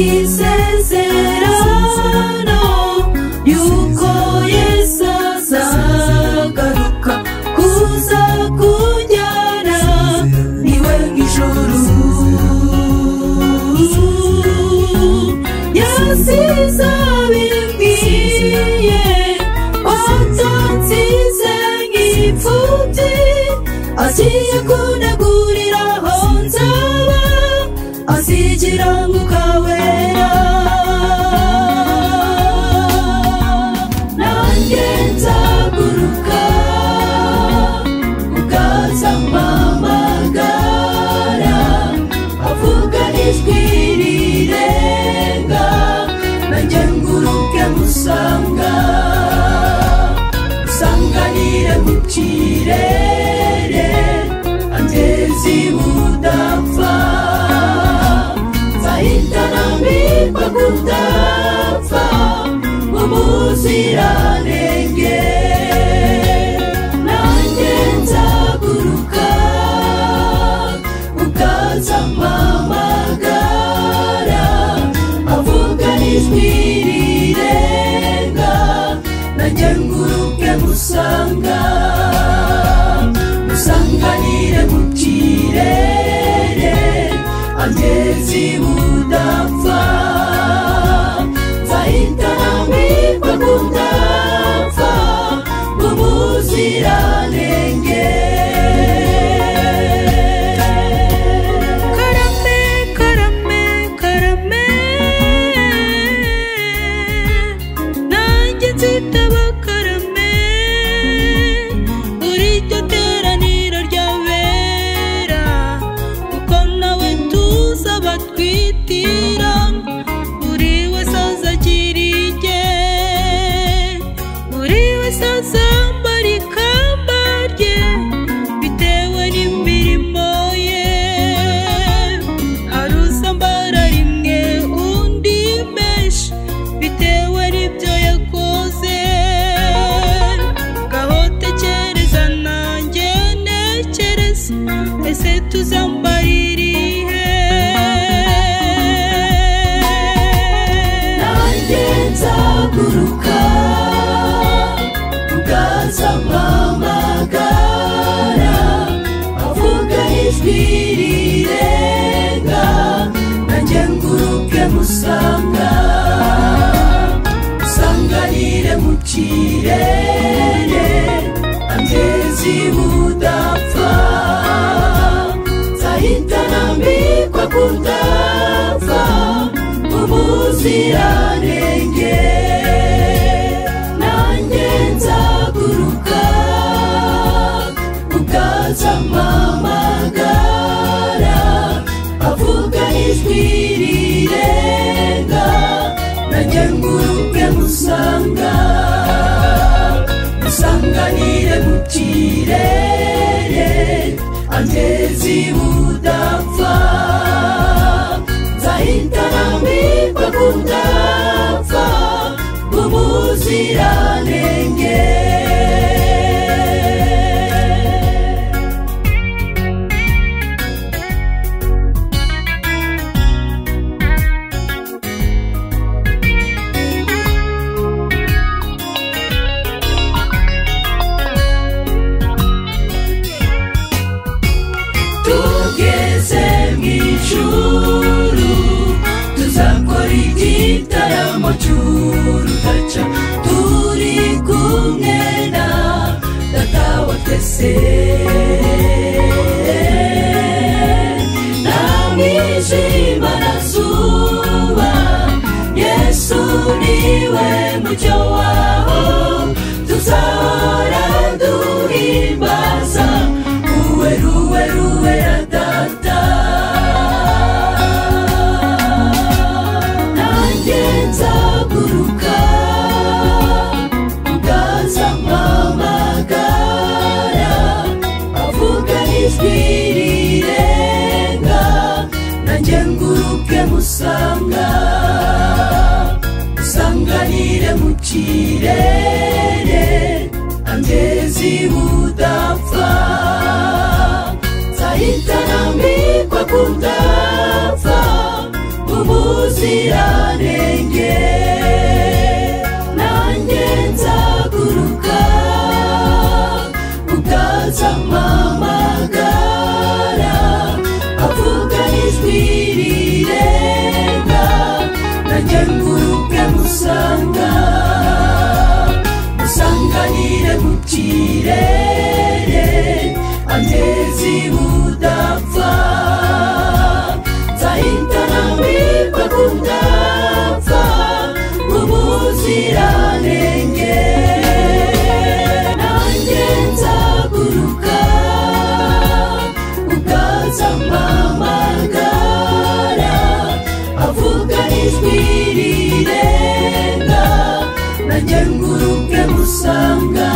isezerano yuko Yesu azagaruka kuza kunjyana niwe ijuru. Yasize abimbwiye watansize nk'imfubyi, agiye kunegurira aho nzaba, asigira Mwuka Wera. Nanjye nzaguruka ukazampamagara, avuga ijwi rirenga, nanjye nguruke musanga, musanganire mu kirere, angeze ibudapfa, nzahitaramikwa kudapfa umuziranenge. Nanjye nzaguruka ukazampamagara, avuga n'ijwi rirenga, nanjye nguruke musanga, musanganire mu kirere, angeze ibudapfa, nzahitaramikwa kudapfa umuziranenge. Karame, karame, karame, nanjye nzitaba karame, uri iryo teraniro ry'abera, kuko nawe tuzaba twitira, buri wese azagira irye, buri wese azambara ikamba rye bitewe n'imirimo ye, hari uzambara rimwe undi menshi bitewe n'ibyo yakoze. Ngaho tekereza nanjye ntekereza, ese tuzambara irihe? Nanjye nzaguruka ukazampamagara, avuga ijwi rirenga, nanjye nguruke musanga, musanganire mu kirere, angeze ibudapfa, nzahitaramikwa kudapfa umuziranenge. Nanjye nzaguruka ukazampamagara, avuga ijwi rirenga, nanjye nguruke musanga, musanganire mu kirere, angeze ibudapfa, nzahitaramikwa kudapfa umuziranenge. Tugeze mw'ijuru, tuzakora igitaramo cy'urudaca, turi kumwe na Data wa twese. Nta mwijima na zuba, Yesu niwe mucyo waho, tuzahora duhimbaza uwera uwera uwera Data. Nanjye nzaguruka ukazampamagara, avuga n'ijwi rirenga, nanjye nguruke musanga, musanganire mu kirere, angeze ibudapfa, nzahitaramikwa kudapfa umuziranenge. nzamusanga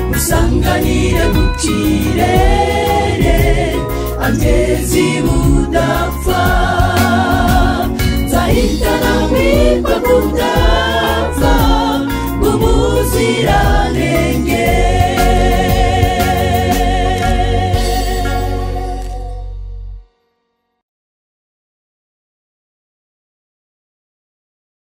musanganire mu kirere angeze ibudapfa nzahitana mwitwa kudapfa ngumuzirane